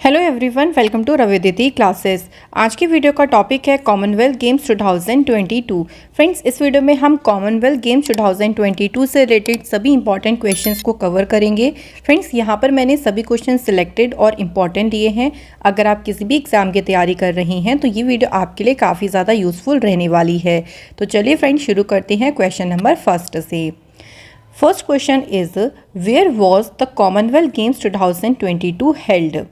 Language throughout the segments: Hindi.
Hello everyone, welcome to Ravididiti classes. आज की वीडियो का टॉपिक है कॉमनवेल्थ गेम्स 2022। फ्रेंड्स, इस वीडियो में हम कॉमनवेल्थ गेम्स 2022 से रिलेटेड सभी इंपॉर्टेंट क्वेश्चंस को कवर करेंगे। फ्रेंड्स, यहाँ पर मैंने सभी क्वेश्चन सिलेक्टेड और इम्पॉर्टेंट दिए हैं। अगर आप किसी भी एग्जाम की तैयारी कर रही हैं तो ये वीडियो आपके लिए काफ़ी ज़्यादा यूज़फुल रहने वाली है। तो चलिए फ्रेंड्स, शुरू करते हैं क्वेश्चन नंबर फर्स्ट से। First question is where was the Commonwealth games 2022 held.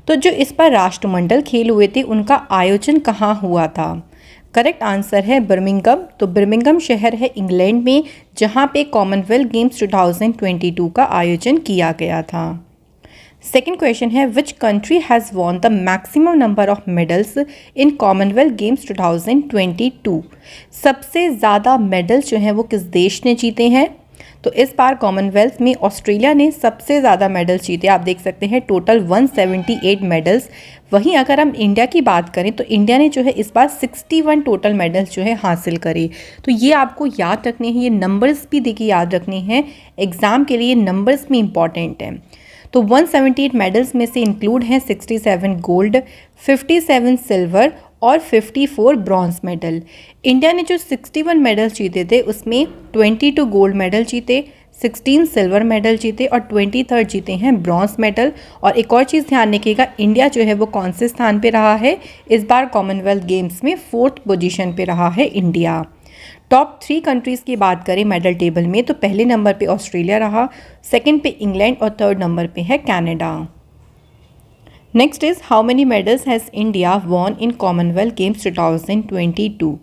तो जो इस पर राष्ट्रमंडल खेल हुए थे उनका आयोजन कहाँ हुआ था? करेक्ट आंसर है बर्मिंघम। तो बर्मिंघम शहर है इंग्लैंड में, जहाँ पे कॉमनवेल्थ गेम्स 2022 का आयोजन किया गया था। सेकेंड क्वेश्चन है विच country has won the maximum number of medals in Commonwealth games 2022। सबसे ज़्यादा मेडल्स जो हैं वो किस देश ने जीते हैं? तो इस बार कॉमनवेल्थ में ऑस्ट्रेलिया ने सबसे ज़्यादा मेडल्स जीते। आप देख सकते हैं टोटल 178 मेडल्स। वहीं अगर हम इंडिया की बात करें तो इंडिया ने जो है इस बार 61 टोटल मेडल्स जो है हासिल करे। तो ये आपको याद रखने हैं, ये नंबर्स भी देखिए याद रखने हैं, एग्ज़ाम के लिए नंबर्स में इंपॉर्टेंट हैं। तो 178 मेडल्स में से इंक्लूड हैं 67 गोल्ड, 57 सिल्वर और 54 ब्रॉन्ज मेडल। इंडिया ने जो 61 मेडल्स जीते थे उसमें 22 गोल्ड मेडल जीते, 16 सिल्वर मेडल जीते और 23 जीते हैं ब्रॉन्ज मेडल। और एक और चीज़ ध्यान रखिएगा, इंडिया जो है वो कौन से स्थान पे रहा है? इस बार कॉमनवेल्थ गेम्स में 4th पोजीशन पे रहा है इंडिया। टॉप 3 कंट्रीज़ की बात करें मेडल टेबल में तो पहले नंबर पे ऑस्ट्रेलिया रहा, सेकंड पे इंग्लैंड और थर्ड नंबर पे है Canada. Next is how many medals has India won in Commonwealth games 2022।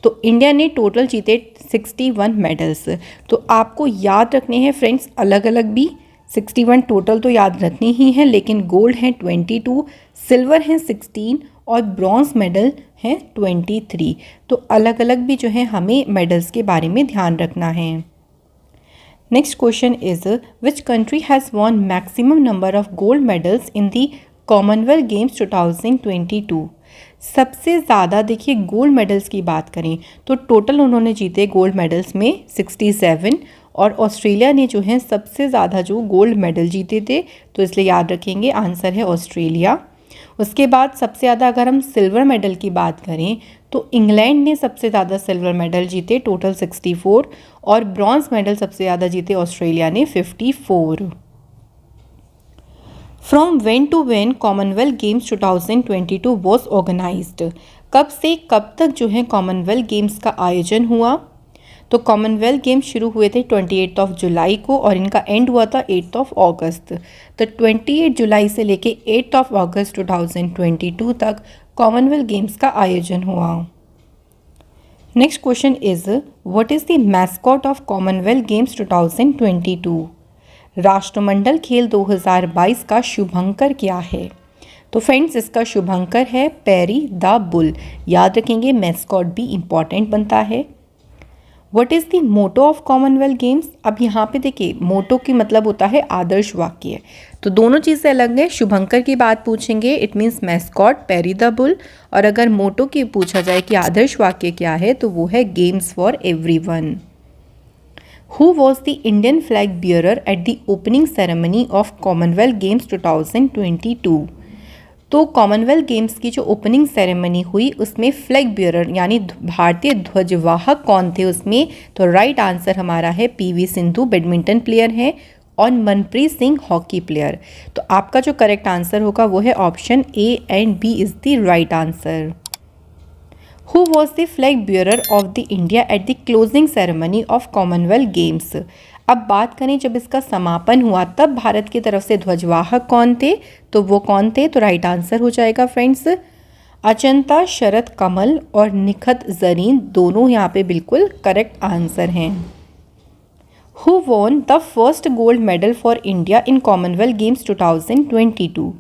तो इंडिया ने टोटल जीते 61 मेडल्स। तो आपको याद रखने हैं फ्रेंड्स, अलग अलग भी 61 टोटल तो याद रखनी ही है, लेकिन गोल्ड हैं 22, सिल्वर हैं 16 और ब्रॉन्ज मेडल हैं 23। तो अलग अलग भी जो है हमें मेडल्स के बारे में ध्यान रखना है। Next question is which country has won maximum number of gold medals in the Commonwealth games 2022। सबसे ज़्यादा देखिए गोल्ड मेडल्स की बात करें तो टोटल उन्होंने जीते गोल्ड मेडल्स में 67 और ऑस्ट्रेलिया ने जो है सबसे ज़्यादा जो गोल्ड मेडल जीते थे, तो इसलिए याद रखेंगे आंसर है ऑस्ट्रेलिया। उसके बाद सबसे ज़्यादा अगर हम सिल्वर मेडल की बात करें तो इंग्लैंड ने सबसे ज़्यादा सिल्वर मेडल जीते, टोटल 64 और ब्रॉन्ज मेडल सबसे ज़्यादा जीते ऑस्ट्रेलिया ने 54। From when to when Commonwealth games 2022 was organised. कब से कब तक जो है कॉमनवेल्थ गेम्स का आयोजन हुआ? तो कॉमनवेल्थ गेम्स शुरू हुए थे 28 जुलाई को और इनका एंड हुआ था 8 अगस्त। तो 28 जुलाई से लेके 8 अगस्त 2022 तक कॉमनवेल्थ गेम्स का आयोजन हुआ। Next question is what is the mascot of Commonwealth games 2022। राष्ट्रमंडल खेल 2022 का शुभंकर क्या है? तो फ्रेंड्स, इसका शुभंकर है पेरी द बुल। याद रखेंगे, मैस्कॉट भी इम्पॉर्टेंट बनता है। What is the motto of Commonwealth Games. अब यहाँ पे देखिए, मोटो की मतलब होता है आदर्श वाक्य, तो दोनों चीज़ें अलग हैं। शुभंकर की बात पूछेंगे it means mascot peri the bull, और अगर मोटो की पूछा जाए कि आदर्श वाक्य क्या है तो वो है games for everyone. Who was the Indian flag bearer at the opening ceremony of Commonwealth Games 2022? तो कॉमनवेल्थ गेम्स की जो ओपनिंग सेरेमनी हुई उसमें फ्लैग बियरर यानी भारतीय ध्वजवाहक कौन थे उसमें? तो राइट आंसर हमारा है पीवी सिंधु, बैडमिंटन प्लेयर हैं, और मनप्रीत सिंह हॉकी प्लेयर। तो आपका जो करेक्ट आंसर होगा वो है option A and B is the right answer. Who was the flag bearer of the India at the closing ceremony of Commonwealth Games? अब बात करें जब इसका समापन हुआ तब भारत की तरफ से ध्वजवाहक कौन थे? तो वो कौन थे? तो राइट आंसर हो जाएगा फ्रेंड्स अचंता शरद कमल और निखत जरीन, दोनों यहाँ पे बिल्कुल करेक्ट आंसर हैं। Who won the first gold medal for India in Commonwealth Games 2022?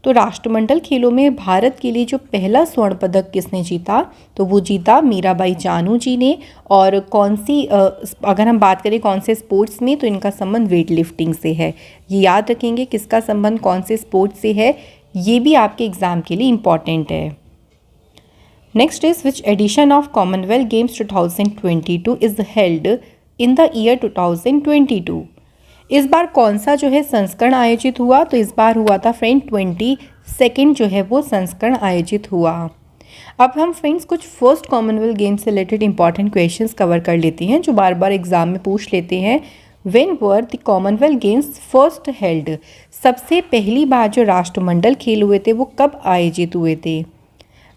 तो राष्ट्रमंडल खेलों में भारत के लिए जो पहला स्वर्ण पदक किसने जीता? तो वो जीता मीराबाई चानू जी ने। और कौन सी अगर हम बात करें कौन से स्पोर्ट्स में, तो इनका संबंध वेट लिफ्टिंग से है। ये याद रखेंगे किसका संबंध कौन से स्पोर्ट्स से है, ये भी आपके एग्जाम के लिए इम्पॉर्टेंट है। Next is which edition of Commonwealth games 2022 is held in the year 2022। इस बार कौन सा जो है संस्करण आयोजित हुआ? तो इस बार हुआ था फ्रेंड 22nd जो है वो संस्करण आयोजित हुआ। अब हम फ्रेंड्स कुछ फर्स्ट कॉमनवेल्थ गेम्स से रिलेटेड इंपॉर्टेंट क्वेश्चंस कवर कर लेते हैं जो बार बार एग्जाम में पूछ लेते हैं। When were the Commonwealth Games first held? सबसे पहली बार जो राष्ट्रमंडल खेल हुए थे वो कब आयोजित हुए थे?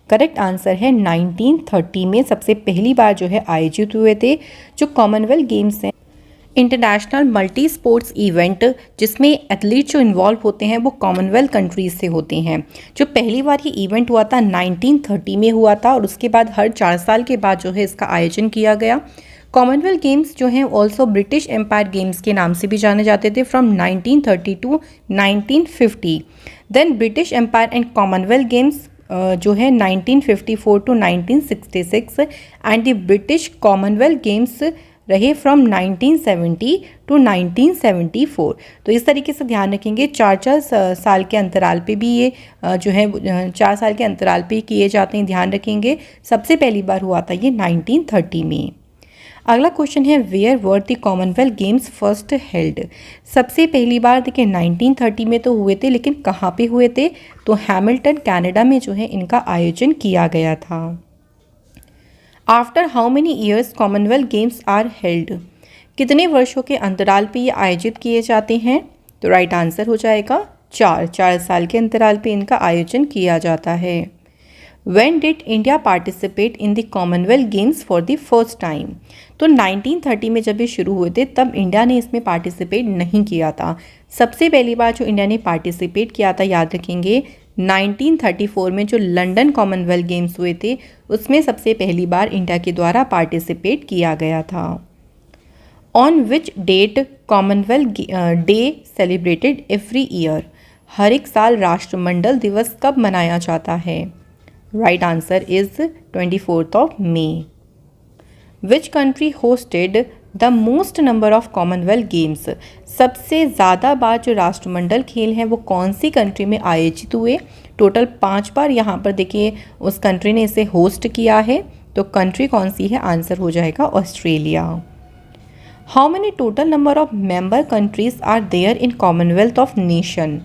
करेक्ट आंसर है 1930 में सबसे पहली बार जो है आयोजित हुए थे। जो कॉमनवेल्थ गेम्स हैं इंटरनेशनल मल्टी स्पोर्ट्स इवेंट जिसमें एथलीट जो इन्वॉल्व होते हैं वो कॉमनवेल्थ कंट्रीज से होते हैं। जो पहली बार ये इवेंट हुआ था 1930 में हुआ था और उसके बाद हर 4 साल के बाद जो है इसका आयोजन किया गया। कॉमनवेल्थ गेम्स जो हैं ऑल्सो ब्रिटिश एम्पायर गेम्स के नाम से भी जाने जाते थे from 1930 to 1950। Then British Empire and Commonwealth Games जो है 1954 to 1966 and the British Commonwealth Games रहे फ्रॉम 1970 टू 1974। तो इस तरीके से ध्यान रखेंगे 4 साल के अंतराल पे भी ये जो है 4 साल के अंतराल पे किए जाते हैं, ध्यान रखेंगे। सबसे पहली बार हुआ था ये 1930 में। अगला क्वेश्चन है where were the Commonwealth Games first held? सबसे पहली बार देखिए 1930 में तो हुए थे लेकिन कहाँ पे हुए थे? तो हैमिल्टन कनाडा में जो है इनका आयोजन किया गया था। After how many years Commonwealth Games are held? कितने वर्षों के अंतराल पे ये आयोजित किए जाते हैं? तो राइट आंसर हो जाएगा 4 साल के अंतराल पे इनका आयोजन किया जाता है। When did India participate in the Commonwealth Games for the first time? तो 1930 में जब ये शुरू हुए थे तब इंडिया ने इसमें पार्टिसिपेट नहीं किया था। सबसे पहली बार जो इंडिया ने पार्टिसिपेट किया था याद रखेंगे 1934 में जो लंदन कॉमनवेल्थ गेम्स हुए थे उसमें सबसे पहली बार इंडिया के द्वारा पार्टिसिपेट किया गया था। On which date Commonwealth Day celebrated every year? हर एक साल राष्ट्रमंडल दिवस कब मनाया जाता है? Right answer is 24th of May. Which country hosted the most number of Commonwealth Games? सबसे ज़्यादा बार जो राष्ट्रमंडल खेल हैं वो कौन सी कंट्री में आयोजित हुए? टोटल 5 बार यहाँ पर देखिए उस कंट्री ने इसे होस्ट किया है। तो कंट्री कौन सी है? आंसर हो जाएगा Australia. How many total number of member countries are there in Commonwealth of nation?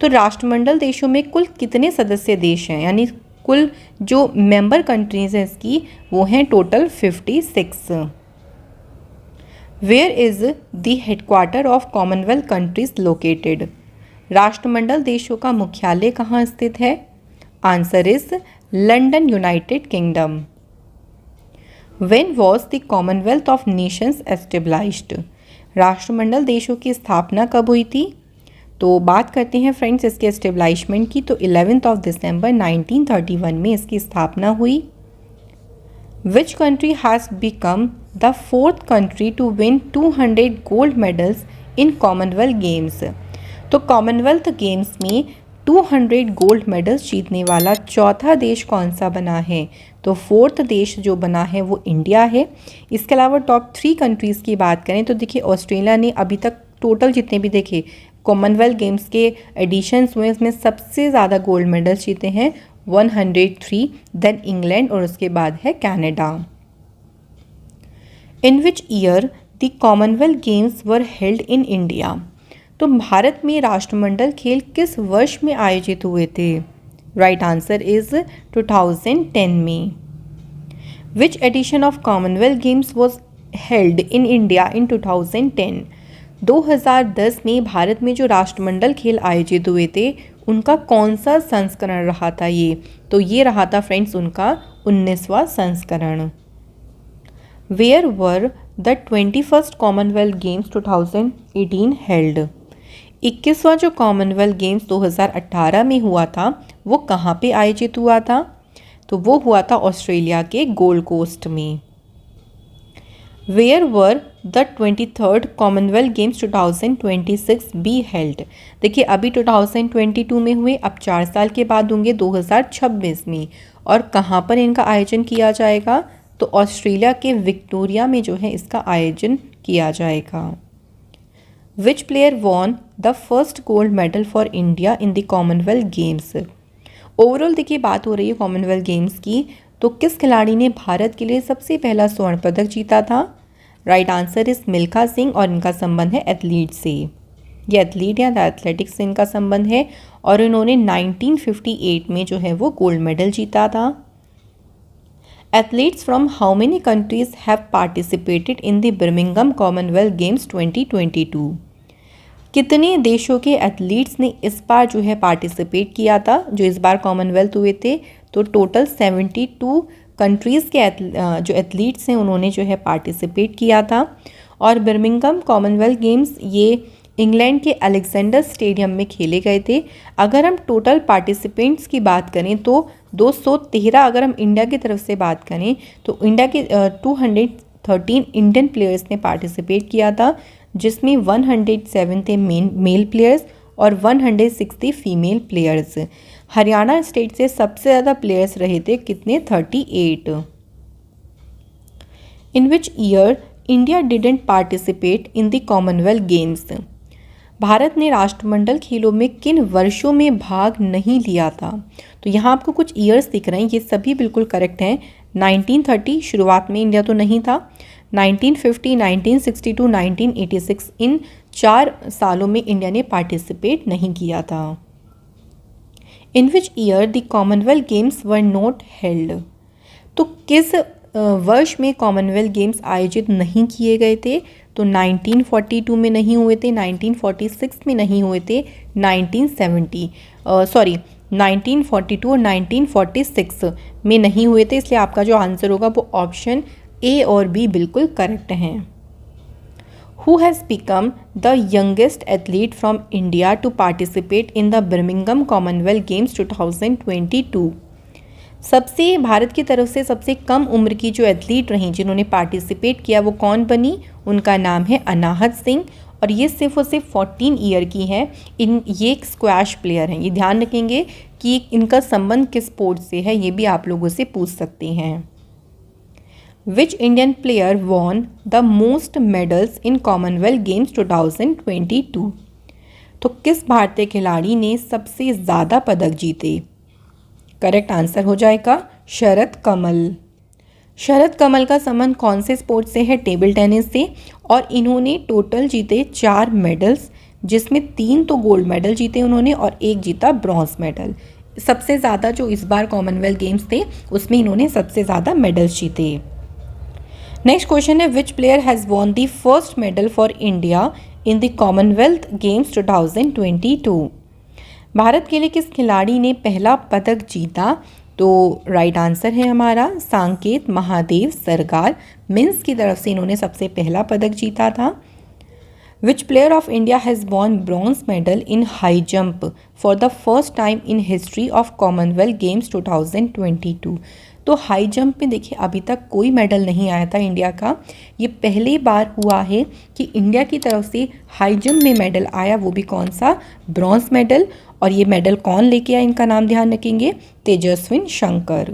तो राष्ट्रमंडल देशों में कुल कितने सदस्य देश हैं? यानी कुल जो मेंबर कंट्रीज हैं इसकी वो हैं total 56। Where is the headquarter of Commonwealth countries located? राष्ट्रमंडल देशों का मुख्यालय कहाँ स्थित है? Answer is London, United Kingdom. When was the Commonwealth of Nations established? राष्ट्रमंडल देशों की स्थापना कब हुई थी? तो बात करते हैं फ्रेंड्स इसके एस्टेब्लिशमेंट की। तो 11th of December 1931 में इसकी स्थापना हुई। Which country has become the 4th country to win 200 gold medals in Commonwealth Games? तो कॉमनवेल्थ गेम्स में 200 गोल्ड मेडल्स जीतने वाला चौथा देश कौन सा बना है? तो 4th देश जो बना है वो इंडिया है। इसके अलावा टॉप 3 कंट्रीज़ की बात करें तो देखिए ऑस्ट्रेलिया ने अभी तक टोटल जितने भी देखे कॉमनवेल्थ गेम्स के एडिशंस हुए इसमें सबसे ज़्यादा गोल्ड मेडल्स जीते हैं 103। देन इंग्लैंड और उसके बाद है Canada. In which year the Commonwealth Games were held in India? तो भारत में राष्ट्रमंडल खेल किस वर्ष में आयोजित हुए थे? राइट आंसर इज 2010 में। Which edition of Commonwealth games was held in India in 2010? 2010 में भारत में जो राष्ट्रमंडल खेल आयोजित हुए थे उनका कौन सा संस्करण रहा था ये? तो ये रहा था फ्रेंड्स उनका 19वां संस्करण। Where were the 21st Commonwealth Games 2018 held? 21वां जो कॉमनवेल्थ गेम्स 2018 में हुआ था वो कहाँ पे आयोजित हुआ था? तो वो हुआ था ऑस्ट्रेलिया के गोल्ड कोस्ट में। Where were the 23rd Commonwealth Games 2026 be held? देखिए अभी 2022 में हुए, अब 4 साल के बाद होंगे 2026 में। और कहाँ पर इनका आयोजन किया जाएगा? तो ऑस्ट्रेलिया के विक्टोरिया में जो है इसका आयोजन किया जाएगा। विच player won the first gold medal for India in the Commonwealth games? Overall देखिए बात हो रही है कॉमनवेल्थ गेम्स की, तो किस खिलाड़ी ने भारत के लिए सबसे पहला स्वर्ण पदक जीता था? Right answer is Milkha Singh और इनका संबंध है एथलीट से। ये एथलीट या एथलेटिक्स से इनका संबंध है और इन्होंने 1958 में जो है वो गोल्ड मेडल जीता था। Athletes from how many countries have participated in the Birmingham Commonwealth games 2022? कितने देशों के एथलीट्स ने इस बार जो है पार्टिसिपेट किया था, जो इस बार कॉमनवेल्थ हुए थे? तो टोटल 72 कंट्रीज़ के जो एथलीट्स हैं उन्होंने जो है पार्टिसिपेट किया था। और बर्मिंघम कॉमनवेल्थ गेम्स ये इंग्लैंड के अलेक्जेंडर स्टेडियम में खेले गए थे। अगर हम टोटल पार्टिसिपेंट्स की बात करें तो 213, अगर हम इंडिया की तरफ से बात करें तो इंडिया के 213 इंडियन प्लेयर्स ने पार्टिसिपेट किया था, जिसमें 107 थे मेल प्लेयर्स और 160 फीमेल प्लेयर्स। हरियाणा स्टेट से सबसे ज़्यादा प्लेयर्स रहे थे, कितने? 38। In which year India didn't participate in the Commonwealth Games? Bharat ने राष्ट्रमंडल खेलों में किन वर्षों में भाग नहीं लिया था? तो यहाँ आपको कुछ ईयर्स दिख रहे हैं, ये सभी बिल्कुल करेक्ट हैं। 1930 शुरुआत में इंडिया तो नहीं था, 1950, 1962, 1986 इन 4 सालों में इंडिया ने पार्टिसिपेट नहीं किया था। In which year the Commonwealth Games were not held? तो किस वर्ष में कॉमनवेल्थ गेम्स आयोजित नहीं किए गए थे? तो 1942 में नहीं हुए थे, 1946 में नहीं हुए थे, 1942 और 1946 में नहीं हुए थे, इसलिए आपका जो आंसर होगा वो ऑप्शन ए और बी बिल्कुल करेक्ट हैं। Who has become the youngest athlete from India to participate in the Birmingham Commonwealth Games 2022? सबसे भारत की तरफ से सबसे कम उम्र की जो एथलीट रहीं जिन्होंने पार्टिसिपेट किया वो कौन बनी? उनका नाम है अनाहत सिंह और ये सिर्फ और सिर्फ 14 ईयर की है। ये एक स्क्वैश प्लेयर हैं। ये ध्यान रखेंगे कि इनका संबंध किस स्पोर्ट से है, ये भी आप लोगों से पूछ सकते हैं। Which Indian player won the most medals in Commonwealth Games 2022? तो किस भारतीय खिलाड़ी ने सबसे ज़्यादा पदक जीते? करेक्ट आंसर हो जाएगा शरद कमल। शरद कमल का संबंध कौन से स्पोर्ट से है? टेबल टेनिस से। और इन्होंने टोटल जीते 4 मेडल्स, जिसमें 3 तो गोल्ड मेडल जीते उन्होंने और 1 जीता ब्रॉन्ज मेडल। सबसे ज़्यादा जो इस बार कॉमनवेल्थ गेम्स थे उसमें इन्होंने सबसे ज़्यादा मेडल्स जीते। नेक्स्ट क्वेश्चन है विच player has won the first medal for India in the Commonwealth games 2022? Bharat के लिए किस खिलाड़ी ने पहला पदक जीता? तो राइट आंसर है हमारा सांकेत महादेव सरगार। मेंस की तरफ से इन्होंने सबसे पहला पदक जीता था। विच player of India has won bronze medal in high jump for the first time in history of Commonwealth games 2022? तो हाई जंप में देखिए अभी तक कोई मेडल नहीं आया था इंडिया का। ये पहली बार हुआ है कि इंडिया की तरफ से हाई जंप में मेडल आया, वो भी कौन सा? Bronze medal. और ये मेडल कौन लेके आया, इनका नाम ध्यान रखेंगे, तेजस्विन शंकर।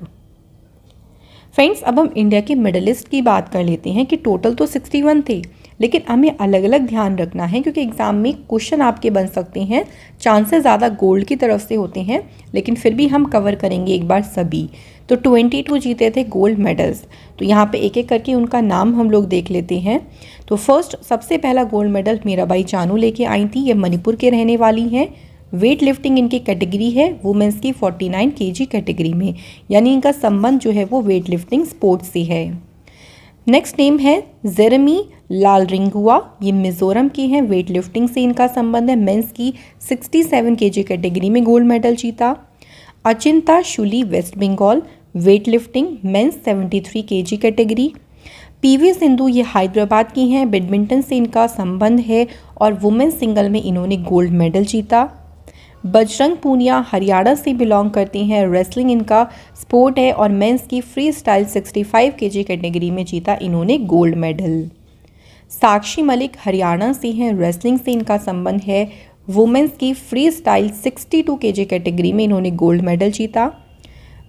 फ्रेंड्स, अब हम इंडिया के मेडलिस्ट की बात कर लेते हैं कि टोटल तो 61 थे, लेकिन हमें अलग अलग ध्यान रखना है क्योंकि एग्ज़ाम में क्वेश्चन आपके बन सकते हैं। चांसेस ज़्यादा गोल्ड की तरफ से होते हैं, लेकिन फिर भी हम कवर करेंगे एक बार सभी। तो 22 जीते थे गोल्ड मेडल्स। तो यहाँ पे एक एक करके उनका नाम हम लोग देख लेते हैं। तो फर्स्ट सबसे पहला गोल्ड मेडल मीराबाई चानू लेके आई थी। ये मणिपुर के रहने वाली हैं। वेट लिफ्टिंग इनकी कैटेगरी है वुमेंस की 49 kg कैटेगरी में, यानी इनका संबंध जो है वो वेट लिफ्टिंग स्पोर्ट्स से है। नेक्स्ट नेम है जेरेमी लालरिंगुआ। ये मिजोरम की हैं। वेट लिफ्टिंग से इनका संबंध है। मेंस की 67 kg कैटेगरी में गोल्ड मेडल जीता। Achinta Sheuli West Bengal, weight lifting men's 73 kg category. PV Sindhu ये हैदराबाद की हैं। बैडमिंटन से इनका संबंध है और वुमेन्स सिंगल में इन्होंने गोल्ड मेडल जीता। बजरंग पूनिया हरियाणा से बिलोंग करती हैं। रेसलिंग इनका स्पोर्ट है और मेंस की फ्री स्टाइल 65 kg कैटेगरी में जीता इन्होंने गोल्ड मेडल। साक्षी मलिक हरियाणा से हैं। रेसलिंग से इनका संबंध है। वुमेन्स की फ्री स्टाइल 62 kg कैटेगरी में इन्होंने गोल्ड मेडल जीता।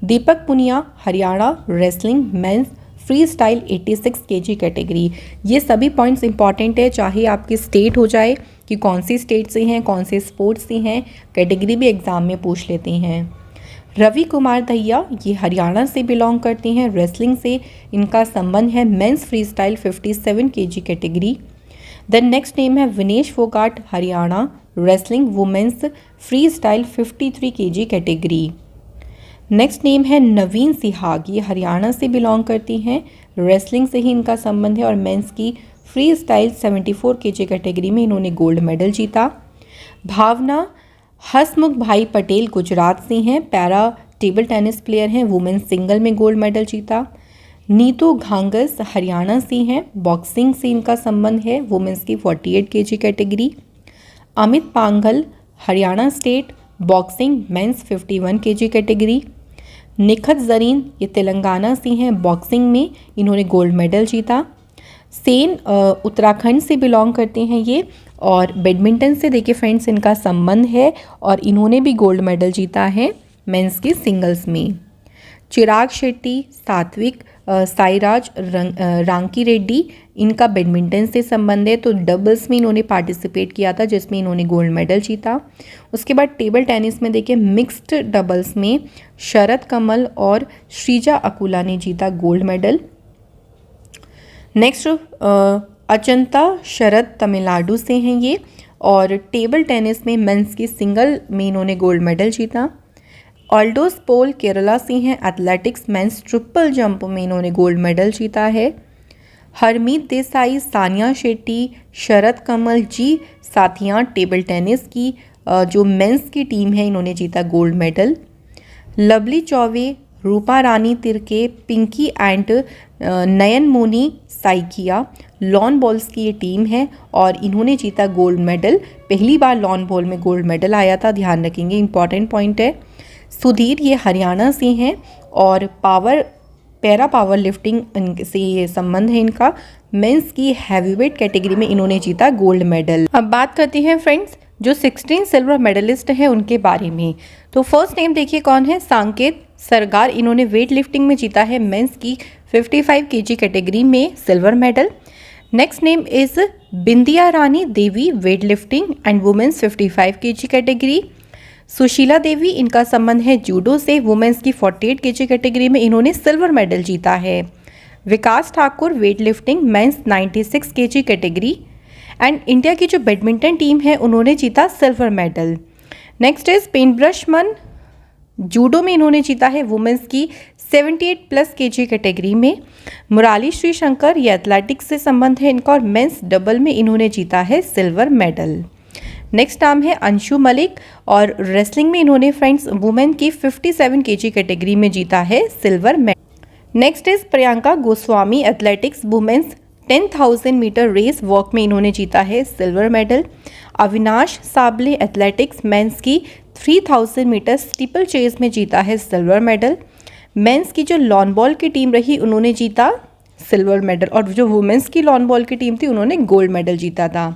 Deepak Punia Haryana, wrestling men's free style 86 kg category. ये सभी पॉइंट्स इंपॉर्टेंट है, चाहे आपकी स्टेट हो जाए कि कौन सी स्टेट से हैं, कौन से स्पोर्ट्स से हैं, कैटेगरी भी एग्ज़ाम में पूछ लेते हैं। रवि कुमार दहिया, ये हरियाणा से बिलोंग करती हैं, रेसलिंग से इनका संबंध है, men's free style 57 kg category. Then next name है Vinesh Phogat, Haryana, wrestling women's free style 53 kg category. Next name है नवीन सिहाग, ये हरियाणा से बिलोंग करती हैं, रेसलिंग से ही इनका संबंध है और मेंस की फ्री स्टाइल 74 kg कैटेगरी में इन्होंने गोल्ड मेडल जीता। भावना हसमुख भाई पटेल गुजरात से हैं, पैरा टेबल टेनिस प्लेयर हैं, वुमेन्स सिंगल में गोल्ड मेडल जीता। नीतू घांगस हरियाणा से हैं, बॉक्सिंग से इनका संबंध है, वुमेन्स की 48 kg category. Amit Panghal Haryana state, boxing men's 51 kg category. Nikhat Zareen, ये तेलंगाना से हैं, बॉक्सिंग में इन्होंने गोल्ड मेडल जीता। सेन उत्तराखंड से बिलोंग करते हैं ये, और बैडमिंटन से देखिए फ्रेंड्स इनका संबंध है और इन्होंने भी गोल्ड मेडल जीता है मेंस के सिंगल्स में। चिराग शेट्टी, सात्विक साईराज रांकी रेड्डी, इनका बैडमिंटन से संबंध है, तो डबल्स में इन्होंने पार्टिसिपेट किया था जिसमें इन्होंने गोल्ड मेडल जीता। उसके बाद टेबल टेनिस में देखिए मिक्स्ड डबल्स में शरद कमल और श्रीजा अकुला ने जीता गोल्ड मेडल। नेक्स्ट अचंता शरद तमिलनाडु से हैं ये, और टेबल टेनिस में मेंस की सिंगल में इन्होंने गोल्ड मेडल जीता। ऑल्डोस पोल केरला से हैं, एथलेटिक्स मेंस ट्रिपल जंप में इन्होंने गोल्ड मेडल जीता है। हरमीत देसाई, सानिया शेट्टी, शरद कमल जी साथियां टेबल टेनिस की जो मेंस की टीम है इन्होंने जीता gold medal. Lovely Choubey, Rupa Rani Tirkey, Pinki and Nayanmoni Saikia, lawn bowls की ये टीम है और इन्होंने जीता गोल्ड मेडल। पहली बार लॉन बॉल में गोल्ड मेडल आया था, ध्यान रखेंगे, इंपॉर्टेंट पॉइंट है। सुधीर, ये हरियाणा से हैं और पैरा पावर लिफ्टिंग से ये संबंध है इनका, मेंस की हैवीवेट कैटेगरी में इन्होंने जीता गोल्ड मेडल। अब बात करते हैं फ्रेंड्स जो 16 सिल्वर मेडलिस्ट हैं उनके बारे में। तो फर्स्ट नेम देखिए कौन है, सांकेत सरगार, इन्होंने वेट लिफ्टिंग में जीता है मेंस की 55 kg कैटेगरी में silver medal. Next name is Bindiya Rani Devi, weightlifting and women's 55 kg category. Sushila Devi, इनका संबंध है जूडो से, वुमेन्स की 48 kg कैटेगरी में इन्होंने सिल्वर मेडल जीता है। Vikas Thakur, weight lifting men's 96 kg category, and India की जो बैडमिंटन टीम है उन्होंने जीता सिल्वर मेडल। नेक्स्ट इज पेंट ब्रश मन, जूडो में इन्होंने जीता है वुमेन्स की 78+ kg कैटेगरी में। मुराली श्री शंकर, ये एथलेटिक्स से संबंध है इनका और मेंस डबल में इन्होंने जीता है सिल्वर मेडल। नेक्स्ट नाम है अंशु मलिक और रेसलिंग में इन्होंने फ्रेंड्स वुमेन की 57 kg कैटेगरी में जीता है silver medal. Next is Priyanka Goswami, athletics women's 10,000 metre race walk में इन्होंने जीता है silver medal. Avinash Sable, athletics men's की 3000 मीटर स्टीपल चेस में जीता है सिल्वर मेडल। मेंस की जो लॉन बॉल की टीम रही उन्होंने जीता सिल्वर मेडल, और जो वुमेन्स की लॉन बॉल की टीम थी उन्होंने गोल्ड मेडल जीता था।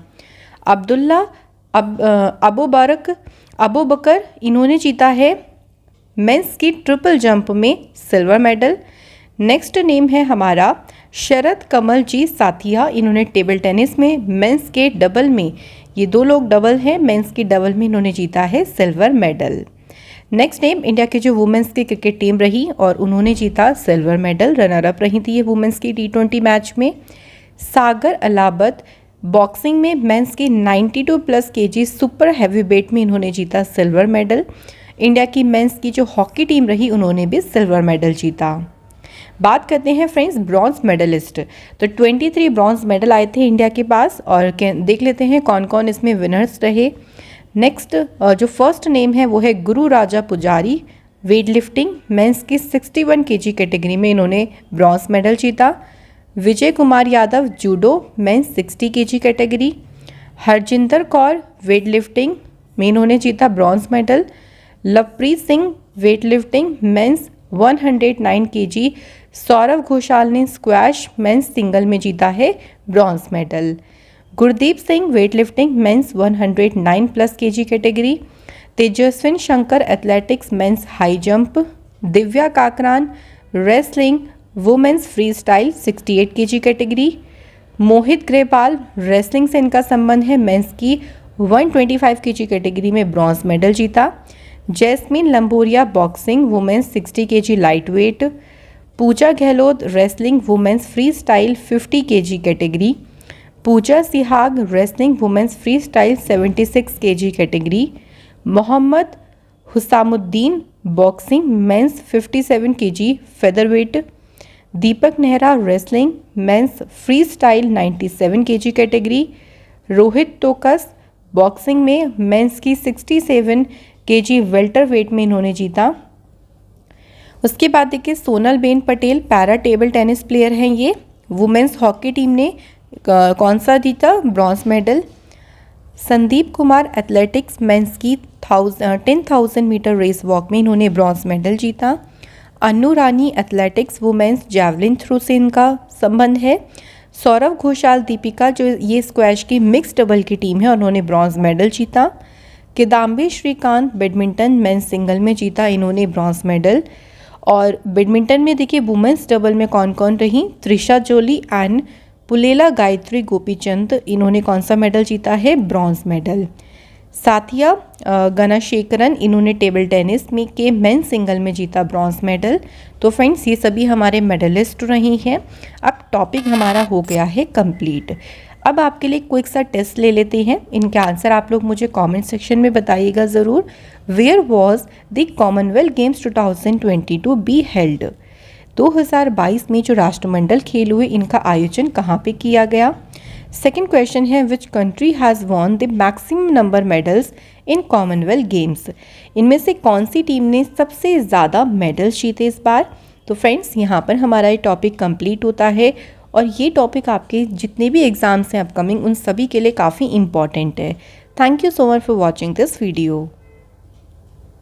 अब्दुल्ला अबू बकर, इन्होंने जीता है मेंस की ट्रिपल जंप में सिल्वर मेडल। नेक्स्ट नेम है हमारा शरद कमल जी साथिया, इन्होंने टेबल टेनिस में मेंस के डबल में, ये दो लोग डबल हैं, मेंस की डबल में इन्होंने जीता है silver medal. Next name India की जो वुमेन्स की क्रिकेट टीम रही और उन्होंने जीता सिल्वर मेडल, रनर अप रही थी ये वुमेन्स की T20 मैच में। सागर अलाबत, बॉक्सिंग में मेंस की 92+ kg सुपर हैवी वेट में इन्होंने जीता सिल्वर मेडल। इंडिया की मेंस की जो हॉकी टीम रही उन्होंने भी सिल्वर मेडल जीता। बात करते हैं फ्रेंड्स ब्रॉन्ज मेडलिस्ट, तो 23 ब्रॉन्ज मेडल आए थे इंडिया के पास और देख लेते हैं कौन कौन इसमें विनर्स रहे। नेक्स्ट जो फर्स्ट नेम है वो है गुरु राजा पुजारी, वेट लिफ्टिंग मेंस की 61 kg कैटेगरी में इन्होंने ब्रॉन्ज मेडल जीता। Vijay Kumar Yadav, judo men's 60 kg category. Harjinder Kaur, weight lifting में इन्होंने जीता bronze medal. Lovepreet Singh, weight lifting men's 109 kg। Saurav Ghosal ने स्क्वैश मेंस सिंगल में जीता है bronze medal. Gurdeep Singh, weight lifting men's 109+ kg category. Tejaswin Shankar, athletics men's high jump. Divya Kakran, wrestling women's free style 68 kg category. Mohit Grewal, wrestling से इनका संबंध है, मेंस की 125 kg कैटेगरी में ब्रॉन्ज मेडल जीता। Jaismine Lamboria boxing women's 60 kg light weight, Pooja Gehlot wrestling women's free style 50 kg category, Pooja Sihag wrestling women's free style 76 kg category, Mohammad Hussamuddin boxing men's 57 kg featherweight, Deepak Nehra wrestling men's free style 97 kg category, Rohit Tokas boxing में मेंस की 67 kg वेल्टर वेट में इन्होंने जीता। उसके बाद देखिए Sonal ben Patel para table tennis player हैं ये। वुमेन्स हॉकी टीम ने कौन सा जीता? Bronze medal. Sandeep Kumar athletics men's की 10,000 मीटर रेस वॉक में इन्होंने ब्रॉन्ज मेडल जीता। अन्नू रानी एथलेटिक्स वुमेन्स जैवलिन थ्रो से इनका संबंध है। सौरभ घोषाल दीपिका जो ये स्क्वैश की मिक्स डबल की टीम है उन्होंने ब्रॉन्ज मेडल जीता। Kidambi Srikanth badminton men's single में जीता, इन्होंने ब्रॉन्ज मेडल। और बैडमिंटन में देखिए वुमेन्स डबल में कौन कौन रही? त्रिशा जोली एंड पुलेला गायत्री गोपीचंद, इन्होंने कौन सा मेडल जीता है? Bronze medal. साथिया गनाशेखरन इन्होंने टेबल टेनिस में के मेन सिंगल में जीता ब्रॉन्ज मेडल। तो फ्रेंड्स ये सभी हमारे मेडलिस्ट रही हैं। अब टॉपिक हमारा हो गया है कंप्लीट। अब आपके लिए क्विक सा टेस्ट ले लेते हैं। इनके आंसर आप लोग मुझे कमेंट सेक्शन में बताइएगा ज़रूर। Where was the Commonwealth games 2022 be held? 2022 में जो राष्ट्रमंडल खेल हुए इनका आयोजन कहाँ पे किया गया? सेकेंड क्वेश्चन है विच country has won the maximum number medals in Commonwealth games? इनमें से कौन सी टीम ने सबसे ज़्यादा मेडल्स जीते इस बार? तो फ्रेंड्स यहाँ पर हमारा ये टॉपिक कंप्लीट होता है और ये टॉपिक आपके जितने भी एग्ज़ाम्स हैं अपकमिंग उन सभी के लिए काफ़ी इंपॉर्टेंट है। Thank you so much for watching this video.